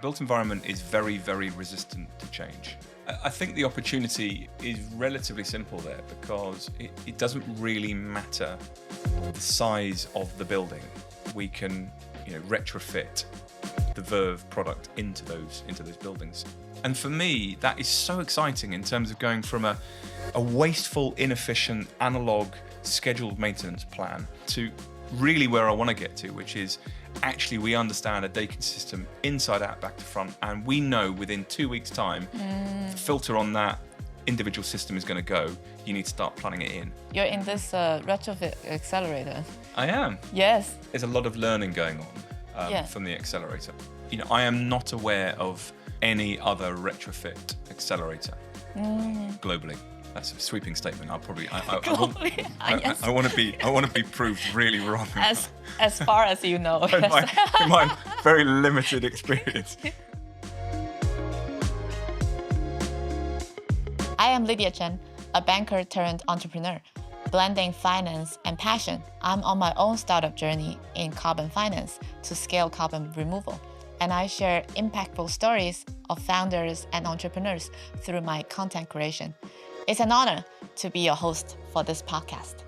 built environment is very, very resistant to change. I think the opportunity is relatively simple there because it doesn't really matter the size of the building. We can, retrofit the Verv product into those buildings. And for me, that is so exciting in terms of going from a wasteful, inefficient, analog, scheduled maintenance plan to really where I want to get to, which is actually we understand a Dakin system inside out, back to front, and we know within 2 weeks' time, the filter on that individual system is going to go. You need to start planning it in. You're in this Retrofit Accelerator. I am. Yes. There's a lot of learning going on from the Accelerator. I am not aware of any other retrofit accelerator globally. That's a sweeping statement. I want to be proved really wrong. As far as you know. in my very limited experience. I am Lydia Chen, a banker turned entrepreneur. Blending finance and passion, I'm on my own startup journey in carbon finance to scale carbon removal. And I share impactful stories of founders and entrepreneurs through my content creation. It's an honor to be your host for this podcast.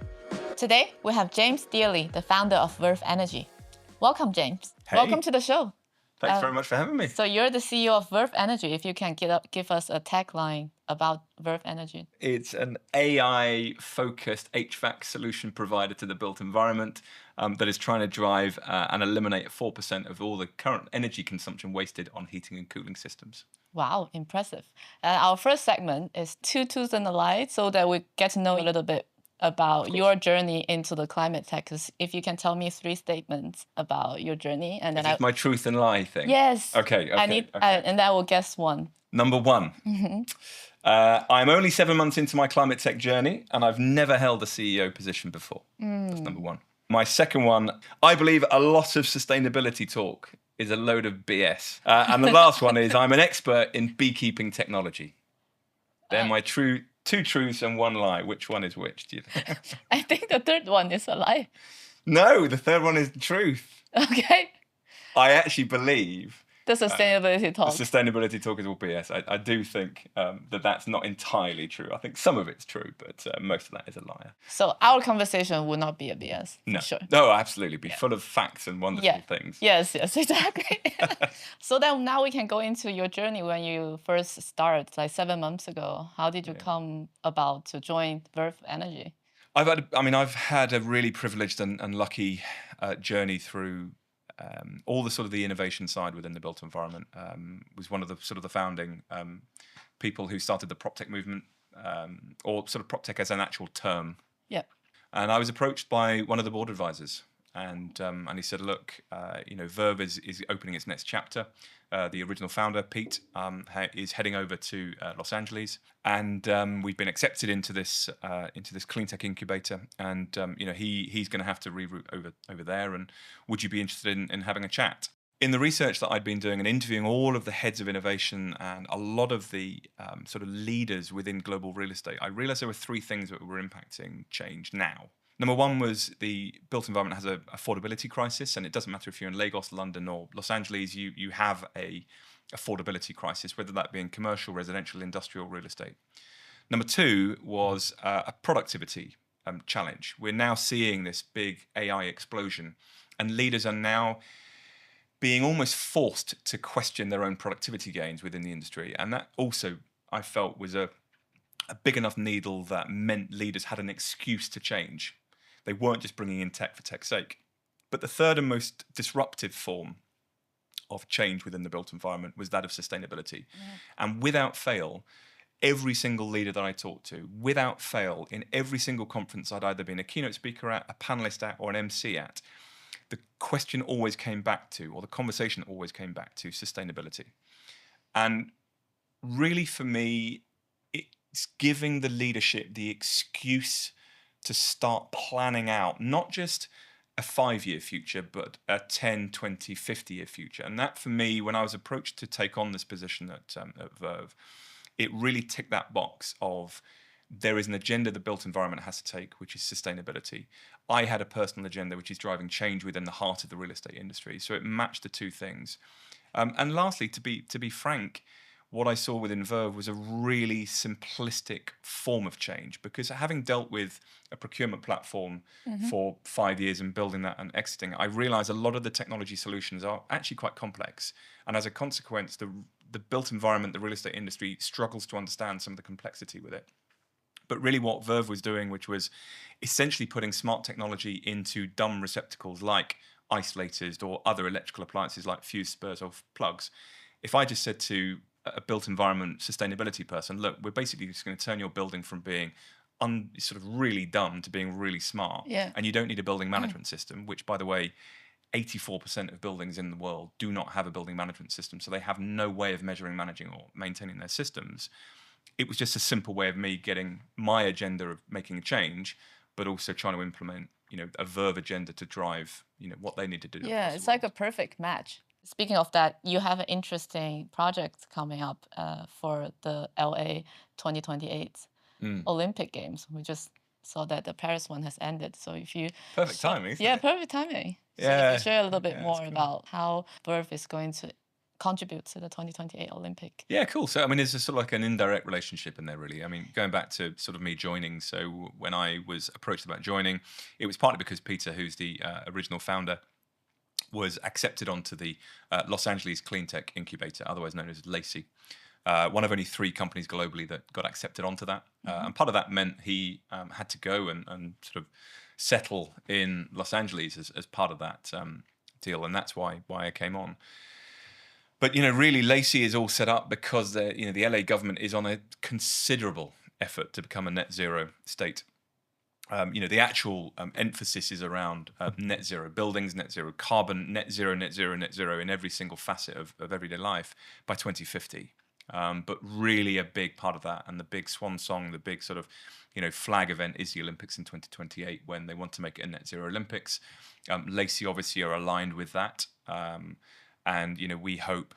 Today, we have James Dearsley, the founder of Verv Energy. Welcome, James. Hey. Welcome to the show. Thanks very much for having me. So you're the CEO of Verv Energy. If you can give us a tagline about Verv Energy. It's an AI-focused HVAC solution provider to the built environment that is trying to drive and eliminate 4% of all the current energy consumption wasted on heating and cooling systems. Wow, impressive. Our first segment is two truths and a lie, so that we get to know a little bit about your journey into the climate tech. Because if you can tell me 3 statements about your journey, and then my truth and lie thing. Yes. Okay. And I will guess 1. Number 1. I'm only 7 months into my climate tech journey, and I've never held a CEO position before. That's number 1. My second one, I believe a lot of sustainability talk is a load of BS. And the last one is I'm an expert in beekeeping technology. They're my 2 truths and 1 lie. Which one is which, do you think? I think the third one is a lie. No, the third one is the truth. Okay. I actually believe the sustainability talk. The sustainability talk is all BS. I do think that's not entirely true. I think some of it's true, but most of that is a liar. So our conversation will not be a BS. No, sure. No, absolutely. Be full of facts and wonderful things. Yes, exactly. So then now we can go into your journey when you first started, like 7 months ago. How did you come about to join Verv Energy? I've had a really privileged and lucky journey through all the sort of the innovation side within the built environment. Was one of the sort of the founding people who started the PropTech movement, or sort of PropTech as an actual term. Yeah. And I was approached by one of the board advisors, and he said, "Look, Verv is opening its next chapter. The original founder, Pete, is heading over to Los Angeles, and we've been accepted into this clean tech incubator. And he's going to have to reroute over there. And would you be interested in having a chat?" In the research that I'd been doing and interviewing all of the heads of innovation and a lot of the sort of leaders within global real estate, I realized there were 3 things that were impacting change now. Number 1 was the built environment has an affordability crisis, and it doesn't matter if you're in Lagos, London, or Los Angeles, you have a affordability crisis, whether that be in commercial, residential, industrial, real estate. Number 2 was a productivity challenge. We're now seeing this big AI explosion, and leaders are now being almost forced to question their own productivity gains within the industry. And that also, I felt, was a big enough needle that meant leaders had an excuse to change. They weren't just bringing in tech for tech's sake. But the third and most disruptive form of change within the built environment was that of sustainability. And without fail, every single leader that I talked to, without fail, in every single conference I'd either been a keynote speaker at, a panelist at, or an MC at, the question always came back to, or the conversation always came back to, sustainability. And really, for me, it's giving the leadership the excuse to start planning out, not just a 5-year future, but a 10, 20, 50-year future. And that, for me, when I was approached to take on this position at Verv, it really ticked that box of there is an agenda the built environment has to take, which is sustainability. I had a personal agenda, which is driving change within the heart of the real estate industry. So it matched the 2 things. And lastly, to be frank, what I saw within Verve was a really simplistic form of change, because having dealt with a procurement platform for 5 years and building that and exiting, I realized a lot of the technology solutions are actually quite complex. And as a consequence, the built environment, the real estate industry struggles to understand some of the complexity with it. But really what Verve was doing, which was essentially putting smart technology into dumb receptacles like isolators or other electrical appliances like fuse spurs or plugs. If I just said to a built environment sustainability person, look, we're basically just going to turn your building from being sort of really dumb to being really smart. Yeah. And you don't need a building management system, which, by the way, 84% of buildings in the world do not have a building management system. So they have no way of measuring, managing, or maintaining their systems. It was just a simple way of me getting my agenda of making a change, but also trying to implement, a Verve agenda to drive, what they need to do. Yeah, it's like a perfect match. Speaking of that, you have an interesting project coming up for the LA 2028 Olympic Games. We just saw that the Paris one has ended. So if you Perfect timing, isn't yeah, it? perfect timing. So if Yeah. you share a little bit Yeah, more that's cool. about how Verve is going to contribute to the 2028 Olympic. Yeah, cool. So, I mean, there's a sort of like an indirect relationship in there, really. I mean, going back to sort of me joining. So, when I was approached about joining, it was partly because Peter, who's the original founder, was accepted onto the Los Angeles Clean Tech Incubator, otherwise known as LACY. One of only 3 companies globally that got accepted onto that. And part of that meant he had to go and sort of settle in Los Angeles as part of that deal. And that's why I came on. But, really, LACY is all set up because the LA government is on a considerable effort to become a net zero state. The actual emphasis is around net zero buildings, net zero carbon, net zero, net zero, net zero in every single facet of everyday life by 2050. But really a big part of that, and the big swan song, the big sort of, flag event is the Olympics in 2028, when they want to make it a net zero Olympics. LACY obviously are aligned with that. And, we hope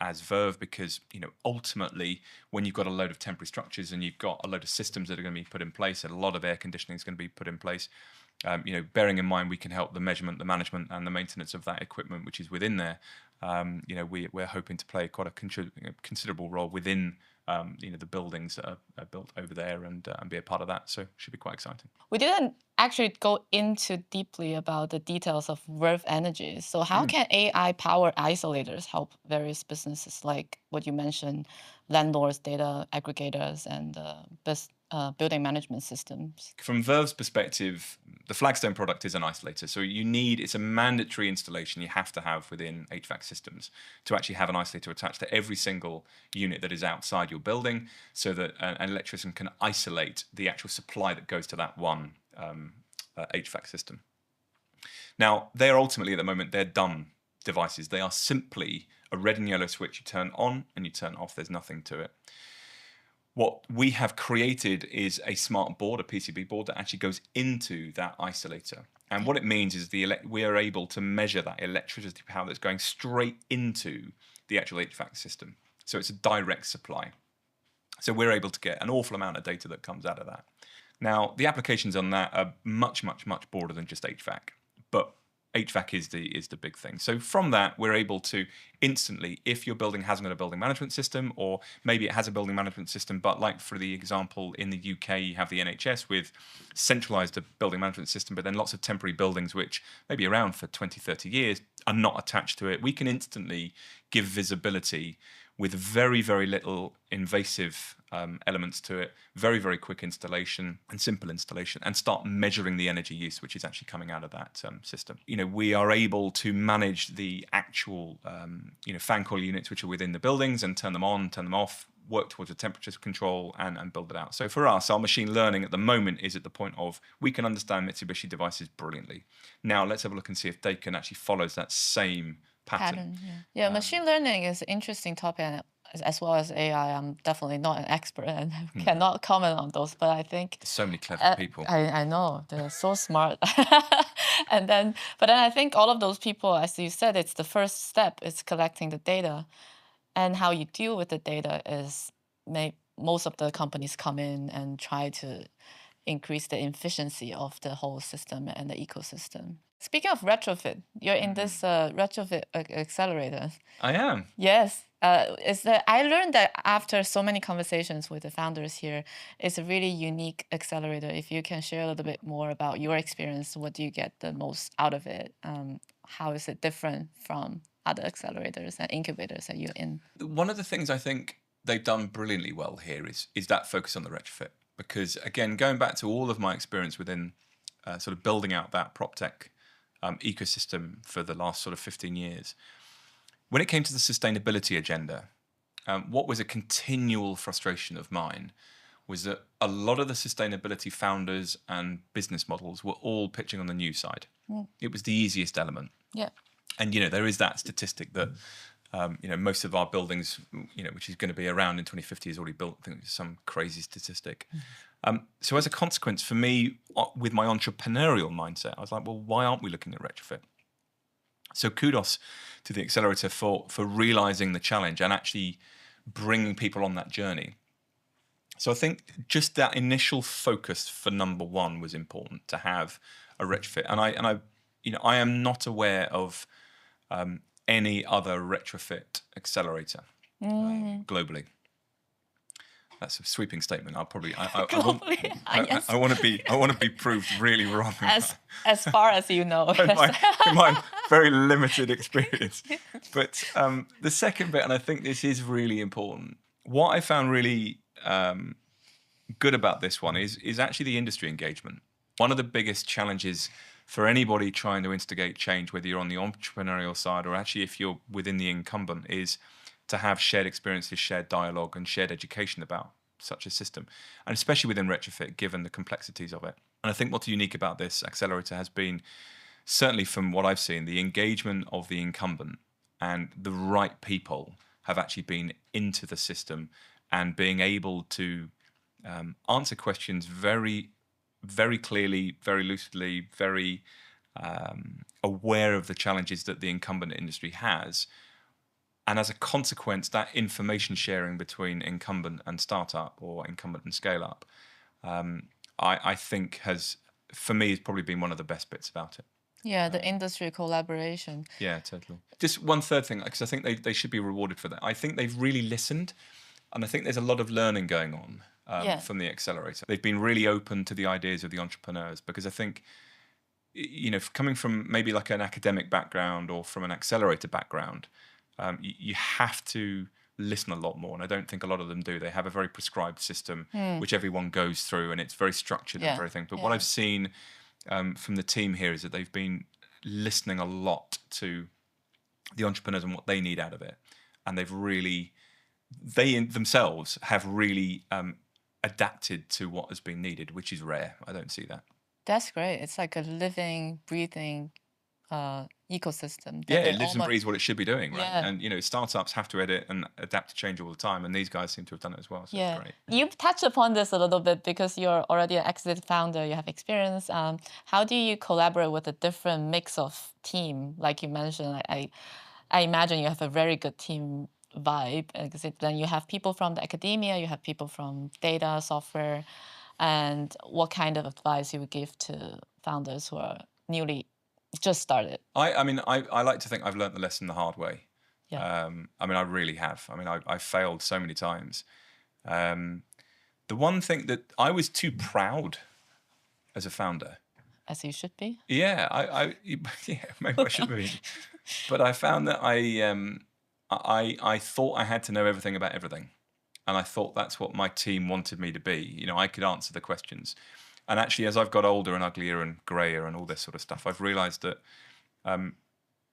as Verve, because, ultimately, when you've got a load of temporary structures and you've got a load of systems that are going to be put in place, and a lot of air conditioning is going to be put in place, bearing in mind we can help the measurement, the management, and the maintenance of that equipment, which is within there. We're hoping to play quite a considerable role within the buildings that are built over there, and be a part of that. So it should be quite exciting. We didn't actually go into deeply about the details of Verv Energy. So how can AI-powered isolators help various businesses, like what you mentioned, landlords, data aggregators, and building management systems? From Verve's perspective, the flagstone product is an isolator. So it's a mandatory installation you have to have within HVAC systems to actually have an isolator attached to every single unit that is outside your building, so that an electrician can isolate the actual supply that goes to that one HVAC system. Now, they're ultimately, at the moment, they're dumb devices. They are simply a red and yellow switch. You turn on and you turn off. There's nothing to it. What we have created is a smart board, a PCB board, that actually goes into that isolator. And what it means is we are able to measure that electricity power that's going straight into the actual HVAC system. So it's a direct supply. So we're able to get an awful amount of data that comes out of that. Now, the applications on that are much, much, much broader than just HVAC. But HVAC is the big thing. So from that, we're able to instantly, if your building hasn't got a building management system, or maybe it has a building management system, but like for the example in the UK, you have the NHS with centralized building management system, but then lots of temporary buildings which may be around for 20, 30 years are not attached to it. We can instantly give visibility with very, very little invasive elements to it, very, very quick installation and simple installation, and start measuring the energy use, which is actually coming out of that system. We are able to manage the actual, fan coil units which are within the buildings, and turn them on, turn them off, work towards a temperature control, and build it out. So for us, our machine learning at the moment is at the point of we can understand Mitsubishi devices brilliantly. Now let's have a look and see if they can actually follow that same pattern. Yeah, machine learning is an interesting topic, as well as AI. I'm definitely not an expert and cannot comment on those, but I think so many clever people. I know, they're so smart. But then I think all of those people, as you said, it's the first step. It's collecting the data, and how you deal with the data is most of the companies come in and try to increase the efficiency of the whole system and the ecosystem. Speaking of retrofit, you're in this retrofit accelerator. I am. Yes. I learned that after so many conversations with the founders here, it's a really unique accelerator. If you can share a little bit more about your experience, what do you get the most out of it? How is it different from other accelerators and incubators that you're in? One of the things I think they've done brilliantly well here is that focus on the retrofit. Because again, going back to all of my experience within sort of building out that prop tech ecosystem for the last sort of 15 years, when it came to the sustainability agenda, what was a continual frustration of mine was that a lot of the sustainability founders and business models were all pitching on the new side. It was the easiest element. Yeah. And, there is that statistic that, most of our buildings, which is going to be around in 2050 is already built. I think it's some crazy statistic. So as a consequence, for me, with my entrepreneurial mindset, I was like, well, why aren't we looking at retrofit? So kudos to the accelerator for realizing the challenge and actually bringing people on that journey. So I think just that initial focus for number one was important, to have a retrofit. And I am not aware of any other retrofit accelerator globally. That's a sweeping statement. I'll probably Yes. I want to be proved really wrong. As far as you know. in my very limited experience. But the second bit, and I think this is really important, what I found really good about this one is actually the industry engagement. One of the biggest challenges for anybody trying to instigate change, whether you're on the entrepreneurial side or actually if you're within the incumbent, is to have shared experiences, shared dialogue, and shared education about such a system, and especially within retrofit, given the complexities of it. And I think what's unique about this accelerator has been, certainly from what I've seen, the engagement of the incumbent and the right people have actually been into the system and being able to answer questions very, very clearly, very lucidly, very aware of the challenges that the incumbent industry has. And as a consequence, that information sharing between incumbent and startup or incumbent and scale up, I think has, for me, has probably been one of the best bits about it. Yeah, the industry collaboration. Yeah, totally. Just one third thing, because I think they should be rewarded for that. I think they've really listened, and I think there's a lot of learning going on from the accelerator. They've been really open to the ideas of the entrepreneurs, because I think, coming from maybe like an academic background or from an accelerator background, you have to listen a lot more, and I don't think a lot of them do. They have a very prescribed system which everyone goes through, and it's very structured and everything. But what I've seen from the team here is that they've been listening a lot to the entrepreneurs and what they need out of it, and they themselves have really adapted to what has been needed, which is rare. I don't see that. That's great. It's like a living, breathing ecosystem. Yeah, it lives and breathes what it should be doing, right? Yeah. And startups have to edit and adapt to change all the time, and these guys seem to have done it as well. So it's great. You've touched upon this a little bit because you're already an exit founder. You have experience. How do you collaborate with a different mix of team? Like you mentioned, I imagine you have a very good team vibe. Because then you have people from the academia, you have people from data, software, and what kind of advice you would give to founders who are newly just started? I like to think I've learned the lesson the hard way. Yeah. I really have. I failed so many times. The one thing that I was too proud as a founder. As you should be. Yeah, maybe I should be. But I found that I thought I had to know everything about everything, and I thought that's what my team wanted me to be. I could answer the questions. And actually, as I've got older and uglier and grayer and all this sort of stuff, I've realized that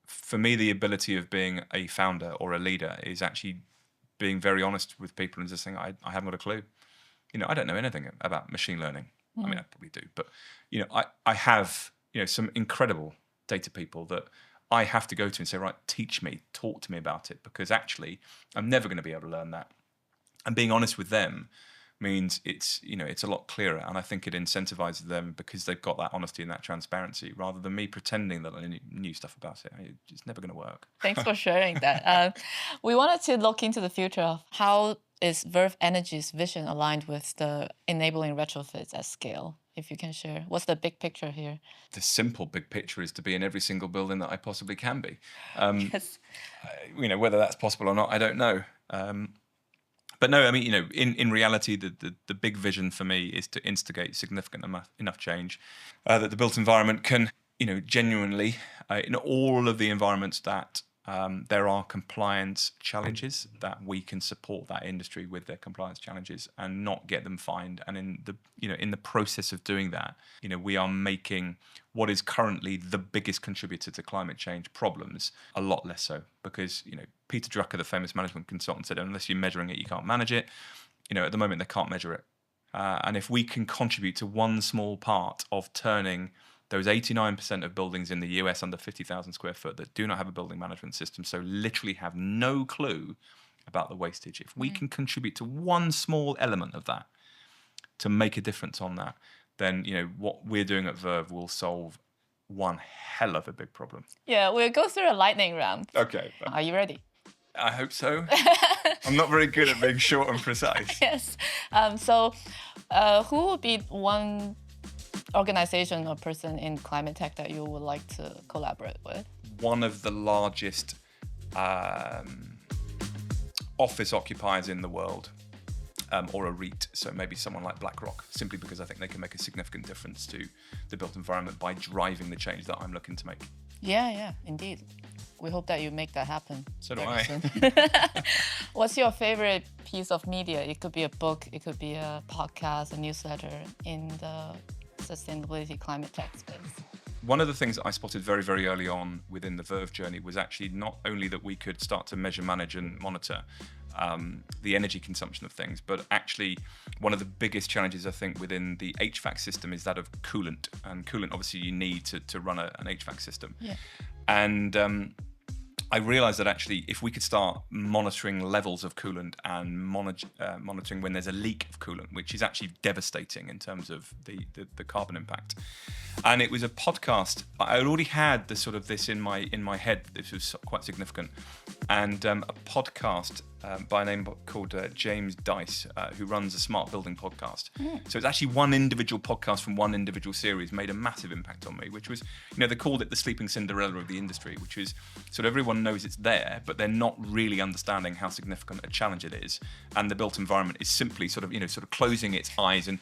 for me, the ability of being a founder or a leader is actually being very honest with people and just saying, I haven't got a clue. I don't know anything about machine learning. I probably do. But, I have, some incredible data people that I have to go to and say, right, teach me, talk to me about it, because actually I'm never going to be able to learn that. And being honest with them means it's a lot clearer, and I think it incentivizes them because they've got that honesty and that transparency, rather than me pretending that I knew stuff about it. It's never going to work. Thanks for sharing that. We wanted to look into the future of how is Verv Energy's vision aligned with the enabling retrofits at scale. if you can share. What's the big picture here? The simple big picture is to be in every single building that I possibly can be. Yes. Whether that's possible or not, I don't know. But no, I mean, in reality, the big vision for me is to instigate significant enough change that the built environment can, genuinely, in all of the environments that there are compliance challenges, that we can support that industry with their compliance challenges and not get them fined. And in the process of doing that, we are making what is currently the biggest contributor to climate change problems a lot less so, because Peter Drucker, the famous management consultant, said unless you're measuring it, you can't manage it. At the moment they can't measure it, and if we can contribute to one small part of turning those 89% of buildings in the US under 50,000 square foot that do not have a building management system, so literally have no clue about the wastage, if we can contribute to one small element of that to make a difference on that, then what we're doing at Verv will solve one hell of a big problem. Yeah, we'll go through a lightning round. Okay. Are you ready? I hope so. I'm not very good at being short and precise. Yes. So who would be one organization or person in climate tech that you would like to collaborate with? One of the largest office occupiers in the world, or a REIT, so maybe someone like BlackRock, simply because I think they can make a significant difference to the built environment by driving the change that I'm looking to make. Yeah, indeed. We hope that you make that happen. So do I. What's your favorite piece of media? It could be a book, it could be a podcast, a newsletter in the sustainability climate tech space. One of the things that I spotted very, very early on within the Verv journey was actually not only that we could start to measure, manage and monitor the energy consumption of things, but actually one of the biggest challenges I think within the HVAC system is that of coolant. And coolant obviously you need to run an HVAC system. Yeah. And I realized that actually if we could start monitoring levels of coolant and monitoring when there's a leak of coolant, which is actually devastating in terms of the carbon impact. And it was a podcast. I already had this in my head. This was quite significant. And a podcast by a name called James Dearsley, who runs a Smart Building podcast. So it's actually one individual podcast from one individual series made a massive impact on me, which was, they called it the sleeping Cinderella of the industry, which is sort of everyone knows it's there, but they're not really understanding how significant a challenge it is. And the built environment is simply sort of closing its eyes and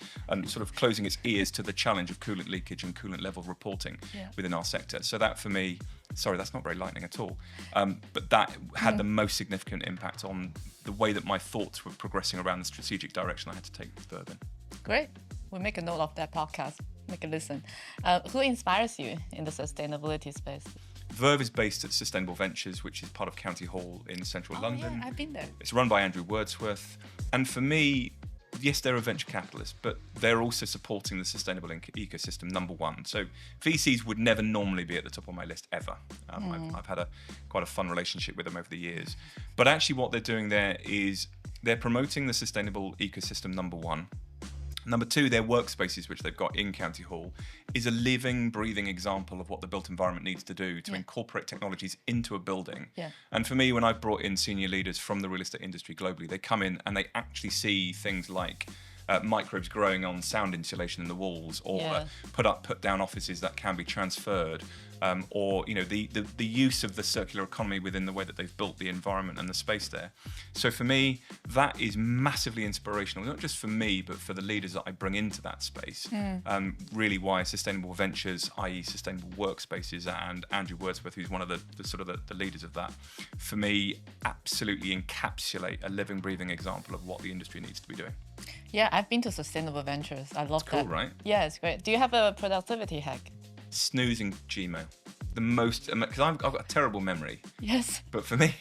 sort of closing its ears to the challenge of coolant leakage and coolant level reporting within our sector. So that for me, sorry, that's not very lightning at all, but that had the most significant impact on the way that my thoughts were progressing around the strategic direction I had to take Verv in. Great. We'll make a note of that podcast. Make a listen. Who inspires you in the sustainability space? Verv is based at Sustainable Ventures, which is part of County Hall in central London. Yeah, I've been there. It's run by Andrew Wordsworth. And for me, yes, they're a venture capitalist, but they're also supporting the sustainable ecosystem, number one. So VCs would never normally be at the top of my list ever. I've had quite a fun relationship with them over the years. But actually what they're doing there is they're promoting the sustainable ecosystem, number one. Number two, their workspaces, which they've got in County Hall, is a living, breathing example of what the built environment needs to do to incorporate technologies into a building. Yeah. And for me, when I've brought in senior leaders from the real estate industry globally, they come in and they actually see things like microbes growing on sound insulation in the walls, or put down offices that can be transferred, or the use of the circular economy within the way that they've built the environment and the space there. So for me, that is massively inspirational, not just for me, but for the leaders that I bring into that space. Really why Sustainable Ventures, i.e. Sustainable Workspaces, and Andrew Wordsworth, who's one of the leaders of that, for me, absolutely encapsulate a living, breathing example of what the industry needs to be doing. Yeah, I've been to Sustainable Ventures. I love that. Cool, right? Yeah, it's great. Do you have a productivity hack? Snoozing Gmail. The most, because I've got a terrible memory. Yes. But for me,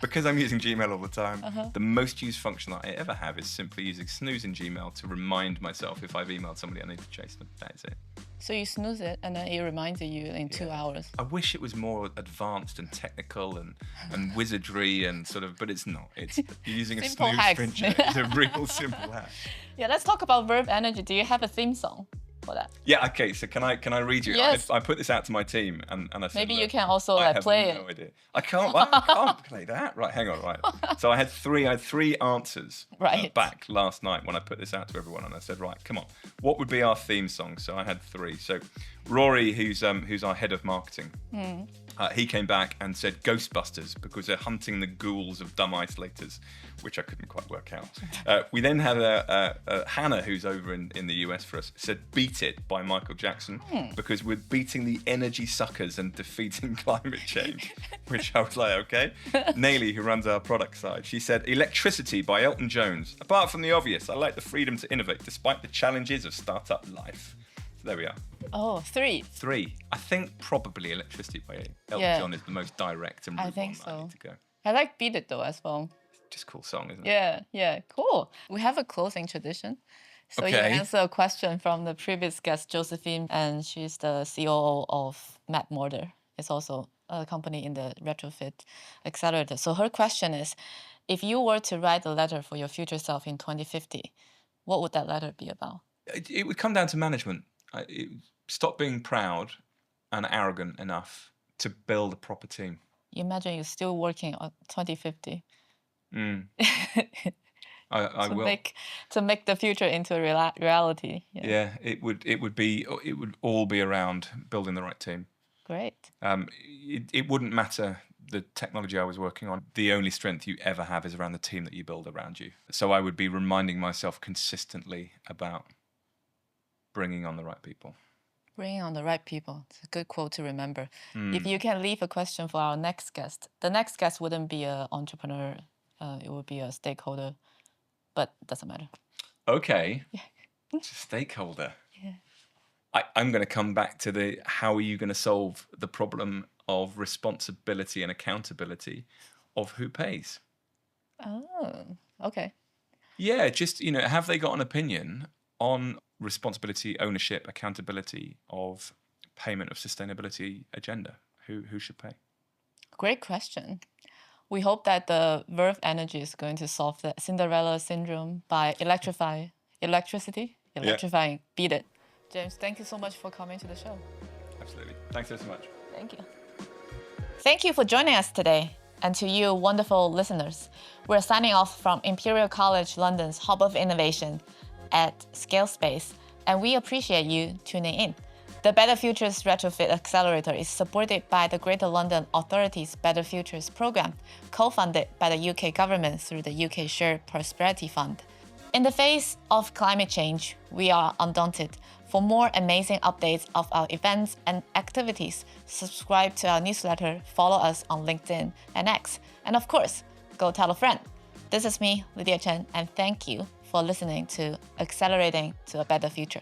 because I'm using Gmail all the time, the most used function that I ever have is simply using snooze in Gmail to remind myself if I've emailed somebody I need to chase them. That's it. So you snooze it and then it reminds you in 2 hours. I wish it was more advanced and technical and wizardry and sort of, but it's not. It's using a snooze pincher. It's a real simple hack. Yeah, let's talk about Verv Energy. Do you have a theme song? for that. Yeah, okay, so can I read you? Yes. I put this out to my team and I said, Maybe you "Look, can also I have play no it. idea. I can't play that. Right, hang on, right. So I had three answers Right. back last night when I put this out to everyone, and I said, right, come on, what would be our theme song? So I had 3. So Rory, who's our head of marketing, he came back and said Ghostbusters because they're hunting the ghouls of dumb isolators, which I couldn't quite work out. We then had Hannah, who's over in the US for us, said Beat It by Michael Jackson because we're beating the energy suckers and defeating climate change, which I was like, okay. Naily, who runs our product side, she said Electricity by Elton Jones. Apart from the obvious, I like the freedom to innovate despite the challenges of startup life. So there we are. Oh, 3. 3. I think probably Electricity by Elton John is the most direct and route I think one I so. need to go. I like Beat It though as well. Just a cool song, isn't it? Yeah, cool. We have a closing tradition. So you Okay. answer a question from the previous guest, Josephine, and she's the COO of Matt Mortar. It's also a company in the Retrofit Accelerator. So her question is, if you were to write a letter for your future self in 2050, what would that letter be about? It would come down to management. Stop being proud and arrogant enough to build a proper team. You imagine you're still working on 2050 I will. to make the future into a reality. Yeah, it would all be around building the right team. Great. It wouldn't matter the technology I was working on. The only strength you ever have is around the team that you build around you. So I would be reminding myself consistently about bringing on the right people. Bringing on the right people. It's a good quote to remember. If you can leave a question for our next guest, the next guest wouldn't be an entrepreneur. It would be a stakeholder, but it doesn't matter. Okay. It's a stakeholder. Yeah. I'm going to come back to how are you going to solve the problem of responsibility and accountability of who pays? Oh, okay. Yeah, just, have they got an opinion on responsibility, ownership, accountability of payment of sustainability agenda? Who should pay? Great question. We hope that the Verv Energy is going to solve the Cinderella syndrome by electrifying Beat It. James, thank you so much for coming to the show. Absolutely. Thanks so much. Thank you. Thank you for joining us today. And to you, wonderful listeners, we're signing off from Imperial College London's Hub of Innovation at Scale Space, and we appreciate you tuning in. The Better Futures Retrofit Accelerator is supported by the Greater London Authority's Better Futures programme, co-funded by the UK government through the UK Shared Prosperity Fund. In the face of climate change, we are undaunted. For more amazing updates of our events and activities, subscribe to our newsletter, follow us on LinkedIn and X, and of course, go tell a friend. This is me, Lydia Chen, and thank you for listening to Accelerating to a Better Future.